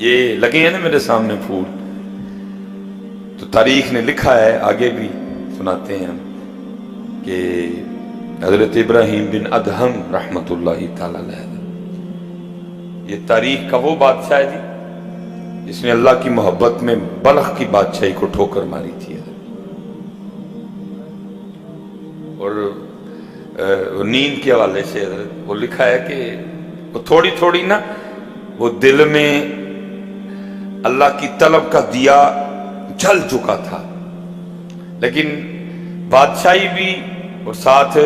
یہ لگے ہیں نا میرے سامنے پھول، تو تاریخ نے لکھا ہے، آگے بھی سناتے ہیں ہم، کہ حضرت ابراہیم بن ادہم رحمت اللہ تعالی علیہ، یہ تاریخ کا وہ بادشاہ ہے جی جس نے اللہ کی محبت میں بلخ کی بادشاہی کو ٹھوکر ماری تھی، اور نیند کے حوالے سے حضرت وہ لکھا ہے کہ وہ تھوڑی تھوڑی نا وہ دل میں اللہ کی طلب کا دیا جل چکا تھا، لیکن بادشاہی بھی اور ساتھ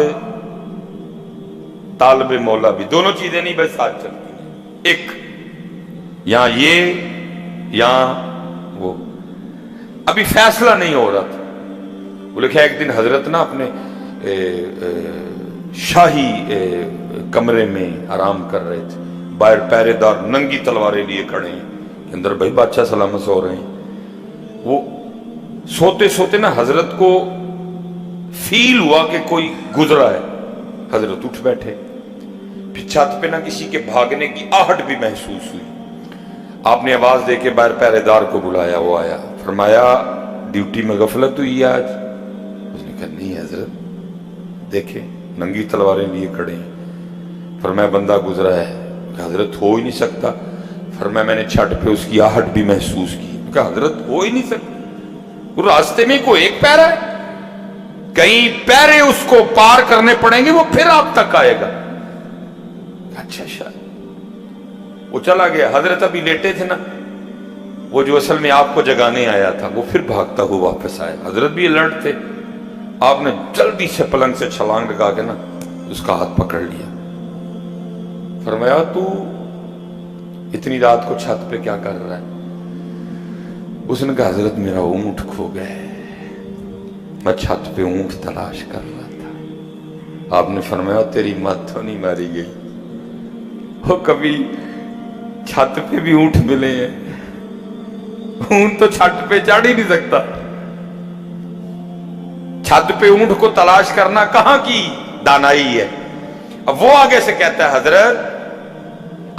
طالب مولا بھی، دونوں چیزیں نہیں بس ساتھ چلتی ہیں، ایک یہاں یہ یہاں وہ، ابھی فیصلہ نہیں ہو رہا تھا۔ وہ لکھا ایک دن حضرت نا اپنے شاہی کمرے میں آرام کر رہے تھے، باہر پہرے دار ننگی تلواریں لیے کھڑے ہیں، اندر بھائی بادشاہ سلامت سو رہے ہیں۔ وہ سوتے سوتے نا حضرت کو فیل ہوا کہ کوئی گزرا ہے، حضرت اٹھ بیٹھے، پھر چھت پہ نہ کسی کے بھاگنے کی آہٹ بھی محسوس ہوئی۔ آپ نے آواز دے کے باہر پہرے دار کو بلایا، وہ آیا، فرمایا ڈیوٹی میں غفلت ہوئی ہے آج؟ اس نے کہا نہیں حضرت، دیکھیں ننگی تلواریں لیے کھڑے ہیں۔ فرمایا بندہ گزرا ہے؟ کہا حضرت ہو ہی نہیں سکتا۔ فرمایا میں نے چھت پہ اس کی آہٹ بھی محسوس کی۔ کہا حضرت ہو ہی نہیں سکتا، وہ راستے میں کوئی ایک پیرا ہے، کئی پیرے اس کو پار کرنے پڑیں گے وہ پھر آپ تک آئے گا۔ اچھا شاید وہ چلا گیا۔ حضرت ابھی لیٹے تھے نا، وہ جو اصل میں آپ کو جگانے آیا تھا وہ پھر بھاگتا ہوا واپس آیا۔ حضرت بھی الرٹ تھے، آپ نے جلدی سے پلنگ سے چھلانگ لگا کے نا اس کا ہاتھ پکڑ لیا۔ فرمایا تو اتنی رات کو چھت پہ کیا کر رہا ہے؟ اس نے کہا حضرت میرا اونٹ کھو گیا ہے، میں چھت پہ اونٹ تلاش کر رہا تھا۔ آپ نے فرمایا تیری مت تو نہیں ماری گئی، وہ کبھی چھت پہ بھی اونٹ ملے ہیں، اونٹ تو چھت پہ چڑھ ہی نہیں سکتا، چھت پہ اونٹ کو تلاش کرنا کہاں کی دانائی ہے۔ اب وہ آگے سے کہتا ہے حضرت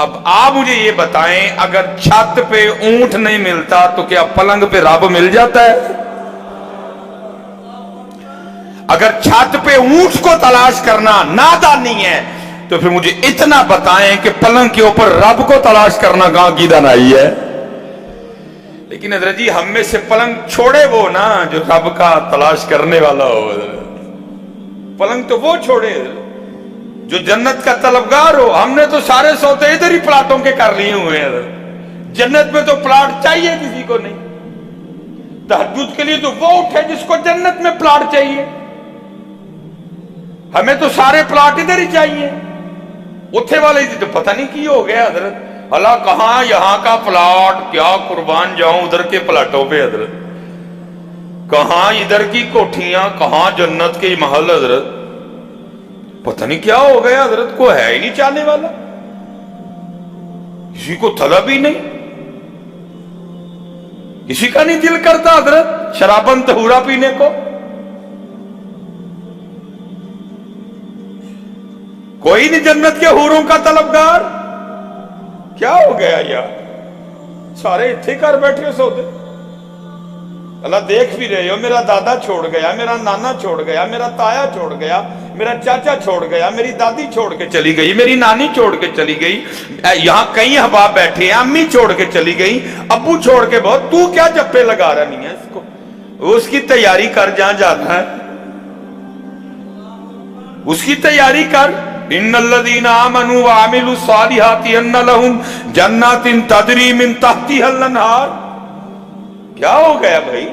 اب آپ مجھے یہ بتائیں اگر چھت پہ اونٹ نہیں ملتا تو کیا پلنگ پہ رب مل جاتا ہے؟ اگر چھت پہ اونٹ کو تلاش کرنا نادانی ہے تو پھر مجھے اتنا بتائیں کہ پلنگ کے اوپر رب کو تلاش کرنا کہاں کی دانائی ہے؟ لیکن حضرت جی ہم میں سے پلنگ چھوڑے وہ نا جو رب کا تلاش کرنے والا ہو، پلنگ تو وہ چھوڑے جو جنت کا طلبگار ہو۔ ہم نے تو سارے سوتے ادھر ہی پلاٹوں کے کر لیے ہوئے ہیں، جنت میں تو پلاٹ چاہیے کسی کو نہیں۔ تہجد کے لیے تو وہ اٹھے جس کو جنت میں پلاٹ چاہیے، ہمیں تو سارے پلاٹ ادھر ہی چاہیے۔ اتھے والے تو پتہ نہیں کی ہو گیا حضرت، اللہ کہاں یہاں کا پلاٹ، کیا قربان جاؤں ادھر کے پلاٹوں پہ حضرت، کہاں ادھر کی کوٹھیاں، کہاں جنت کے محل حضرت، پتہ نہیں کیا ہو گیا حضرت، کو ہے ہی نہیں چاہنے والا، کسی کو طلب ہی نہیں، کسی کا نہیں دل کرتا حضرت شرابن طہورا پینے کو، کوئی نہیں جنت کے حوروں کا طلبگار۔ کیا ہو گیا یار، سارے اتھے کر بیٹھے سودے۔ اللہ دیکھ بھی رہے ہو، میرا دادا چھوڑ گیا، میرا نانا چھوڑ گیا، میرا تایا چھوڑ گیا، میرا چاچا چھوڑ گیا، میری دادی چھوڑ کے چلی گئی، میری نانی چھوڑ کے چلی گئی، یہاں کئی احباب بیٹھے ہیں، امی چھوڑ کے چلی گئی، ابو چھوڑ کے بہت، تو کیا جپے لگا رہا نہیں ہے اس کو، اس کی تیاری کر جہاں جانا ہے، اس کی تیاری کر۔ ان الذین آمنوا وعملوا الصالحات ان لهم جنات تجری من تحتها الانہار۔ کیا ہو گیا بھائی؟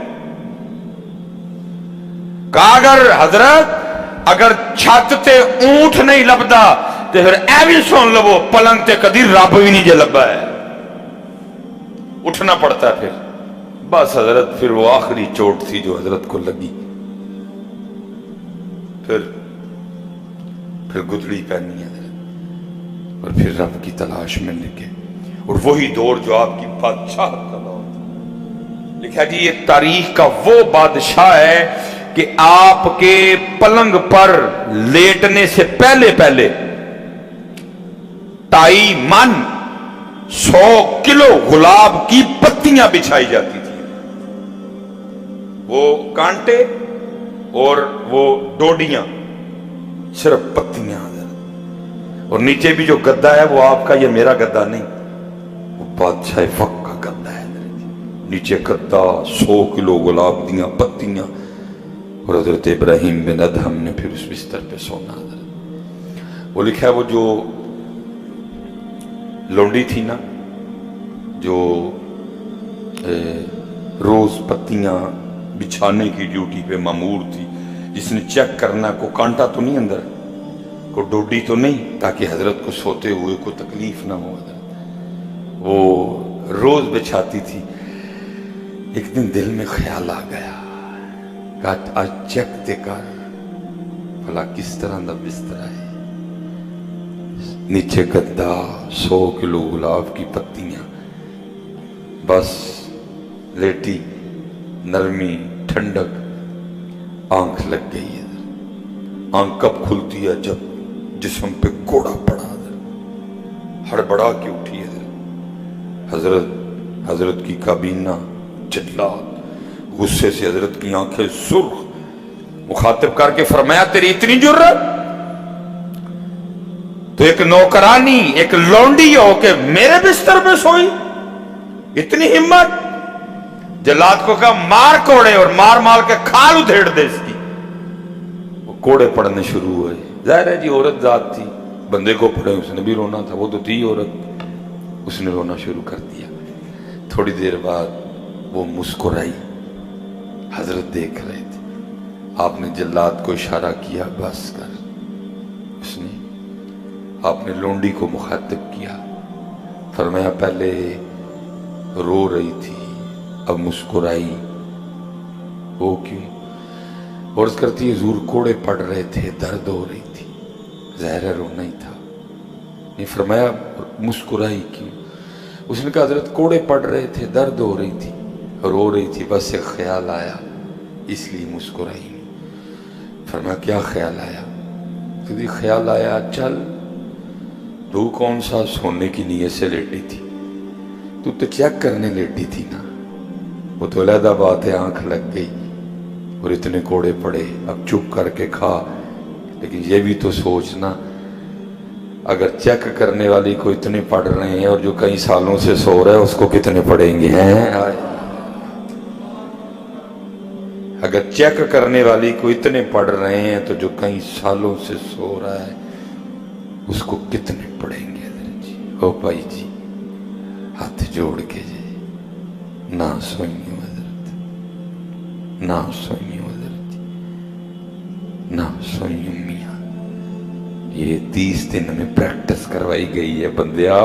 کہا اگر حضرت اگر چھت تے اونٹ نہیں لبدا تو پھر ایوی سن لو پلنگ تے کدی رب بھی نہیں جے لبا ہے، اٹھنا پڑتا ہے پھر۔ بس حضرت پھر وہ آخری چوٹ تھی جو حضرت کو لگی، پھر گدڑی پہنی ہے حضرت، اور پھر رب کی تلاش میں لگے، اور وہی دور جو آپ کی بادشاہ کا دور تھا۔ لکھا جی یہ تاریخ کا وہ بادشاہ ہے کہ آپ کے پلنگ پر لیٹنے سے پہلے پہلے تائی من 100 किलो गुलाब की पत्तियां बिछाई जाती थी, वो कांटे और वो डोडियां, सिर्फ पत्तियां। और नीचे भी जो गद्दा है वो आपका, ये मेरा गद्दा नहीं, वो बादशाह वक्त का गद्दा है। नीचे गद्दा, 100 किलो गुलाब दियां पत्तियां, और हजरत इब्राहिम बिन अदहम ने फिर उस बिस्तर पे सोना। वो लिखा है, वो जो लौंडी थी ना, जो रोज पत्तियां बिछाने की ड्यूटी पे मामूर थी, जिसने चेक करना को कांटा तो नहीं अंदर, को डोडी तो नहीं, ताकि हजरत को सोते हुए कोई तकलीफ ना हो, वो रोज बिछाती थी। एक दिन दिल में ख्याल आ गया, आज चेक ते कर भला किस तरह का बिस्तर है। नीचे गद्दा, 100 किलो गुलाब की पत्तियां, बस लेटी, नरमी, ठंडक, आंख लग गई है। आंख कब खुलती है? जब जिस्म पे कोड़ा पड़ा, हड़बड़ा के उठी है। हजरत की काबीना चिल्ला, गुस्से से हजरत की आंखें सुर्ख, मुखातिब करके फरमाया, तेरी इतनी जुर्रत तो एक नौकरानी, एक लौंडी हो के मेरे बिस्तर में सोई, इतनी हिम्मत। जल्लाद को कहा, मार कोड़े, और मार मार के खाल उधेड़ दे इसकी। वो कोड़े पड़ने शुरू हुए। जाहिर है जी, औरत जात थी, बंदे को पड़े, उसने भी रोना था, वो तो थी औरत, उसने रोना शुरू कर दिया। थोड़ी देर बाद वो मुस्कुराई, हजरत देख रहे थे। आपने जल्लाद को इशारा किया, बस कर। उसने आपने लोंडी को मुखातिब किया, फरमाया, पहले रो रही थी, अब मुस्कुराई, वो क्यों? और अर्ज करती है, हुजूर कोड़े पड़ रहे थे, दर्द हो रही थी, ज़ाहिर रोना ही था। नहीं, फरमाया मुस्कुराई क्यों? उसने कहा, हजरत कोड़े पड़ रहे थे, दर्द हो रही थी, रो रही थी, बस एक ख्याल आया इसलिए मुस्कुराई। फरमाया, क्या ख्याल आया? क्योंकि ख्याल आया, चल तू कौन सा सोने की नीयत से लेटी थी, तू तो चेक करने लेटी थी ना, वो तो अलहदा बात है, आंख लग गई और इतने कोड़े पड़े, अब चुप करके खा। लेकिन ये भी तो सोचना, अगर चेक करने वाली को इतने पड़ रहे हैं और जो कई सालों से सो रहा है उसको कितने पड़ेंगे हैं? अगर चेक करने वाली को इतने पड़ रहे हैं तो जो कई सालों से सो रहा है उसको कितने पड़ेंगे? ओ भाई जी, हाथ जोड़ के जी, ना सोइयो हजरत, ना सोइयो हजरत, ना सोइयो मियां। ये 30 दिन में प्रैक्टिस करवाई गई है बंदिया।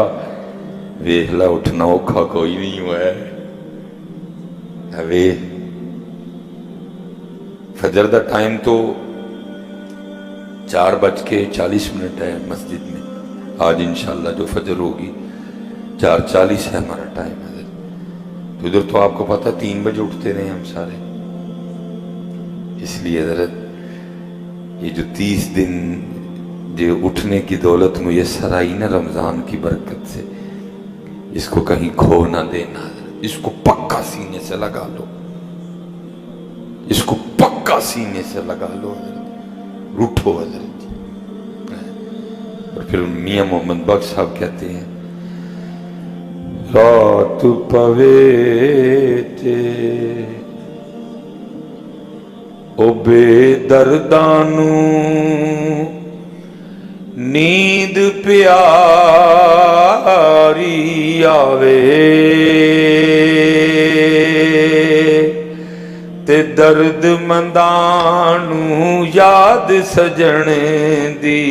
वेखला, उठना औखा कोई नहीं हुआ है। वे फजर का टाइम तो 4:40 है मस्जिद में। आज इंशाल्लाह जो फजर होगी 4:40 है हमारा टाइम है। तो इधर तो आपको पता 3 बजे उठते रहे हम सारे। इसलिए हजरत ये जो 30 दिन जो उठने की दौलत मुयस्सर आई ना रमजान की बरकत से, इसको कहीं खो ना देना। इसको पक्का सीने से लगा लो, इसको पक्का सीने से लगा लो। रूठो हजरत। और फिर मियां मोहम्मद बख्श साहब कहते हैं, रात पवे ते ओ बेदर्दानू नींद प्यारी आवे ते दर्द मंदानू याद सजण दी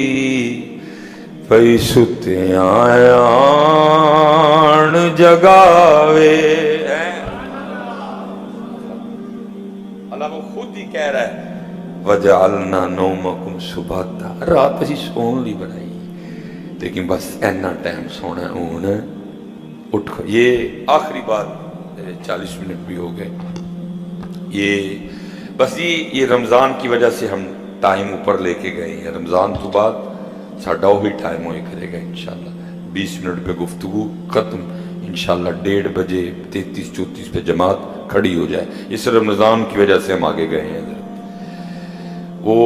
पई सुत्यां आण जगावे। अल्लाह वो खुद ही कह रहा है, वजअलना नौमकुम सुबाता। रात असी सोन ली बनाई, लेकिन बस इन्ना टाइम सोना हूं उठ। ये आखिरी बात, 40 मिनट भी हो गए। ये बस ये रमज़ान की वजह से हम टाइम ऊपर लेके गए हैं। रमज़ान तो बाद साडा वही टाइम हो करेगा इंशाअल्लाह। 20 मिनट पे गुफ्तगू ख़त्म, इंशाल्लाह 1:30 बजे 33-34 पे जमात खड़ी हो जाए। इस रमज़ान की वजह से हम आगे गए हैं। वो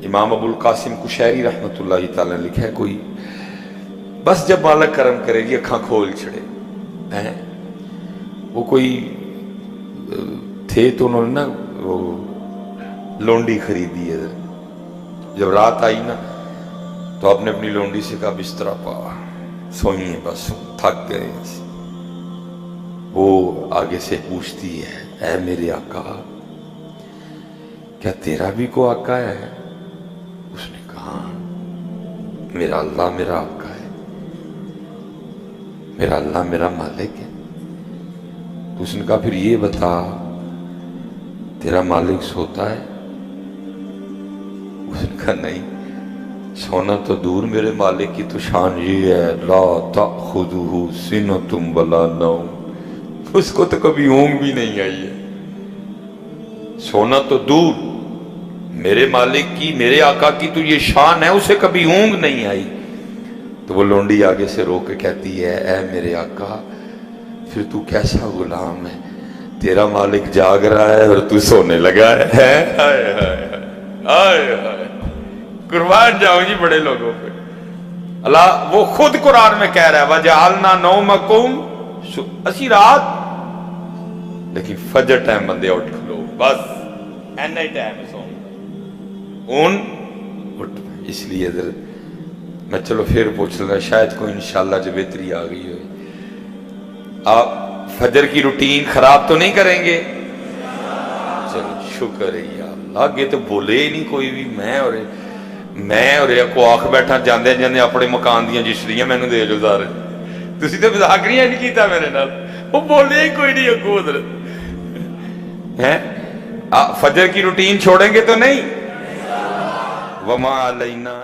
इमाम अबुल कासिम कुशैरी रहमतुल्लाहि तआला ने लिखा है, कोई बस जब मालिक करम करेगी अखां खोल छड़े हैं। वो कोई थे तो उन्होंने ना वो लोंडी खरीदी है। जब रात आई ना तो आपने अपनी लोंडी से कहा बिस्तरा पा, सोइए बस, थक गए। वो आगे से पूछती है, ऐ मेरे आका, क्या तेरा भी को आका है? उसने कहा, मेरा अल्लाह मेरा आका है, मेरा अल्लाह मेरा मालिक है। तो उसने कहा, फिर ये बता, तेरा मालिक सोता है? उसने कहा, नहीं, सोना तो दूर, मेरे मालिक की तो शान ये है, ला ताखुदुहु सिनतुम वला नौम, उसको तो कभी ऊंघ भी नहीं आई है। सोना तो दूर, मेरे मालिक की, मेरे आका की तो ये शान है, उसे कभी ऊंघ नहीं आई। तो वो लोंडी आगे से रो के कहती है, ऐ मेरे आका, फिर तू कैसा गुलाम है, तेरा मालिक जाग रहा है और तू सोने लगा है। हाय हाय हाय हाय, कुर्बान जाऊं जी बड़े लोगों पे। अल्लाह वो खुद कुरान में कह रहा है, वजअलना नौमकुम, असी रात, लेकिन फजर टाइम बंदे उठ खलो, बस एना ही टाइम है सोने उन उठ। इसलिए मैं चलो फिर पूछ लगा, शायद कोई इंशाल्लाह जो बेहतरी आ गई हो। आप फजर की रूटीन खराब तो नहीं करेंगे? चलो शुक्र है या अल्लाह, आगे तो बोले ही नहीं कोई भी। मैं और को आख बैठा, जाते जाते अपने मकान दियां रजिस्ट्रियां मैनू दे जो सारे, तुसी तो मजाक नहीं किया मेरे नाल, वो बोले ही कोई नहीं अगू उधर है। फजर की रूटीन छोड़ेंगे तो नहीं। वमा अलैना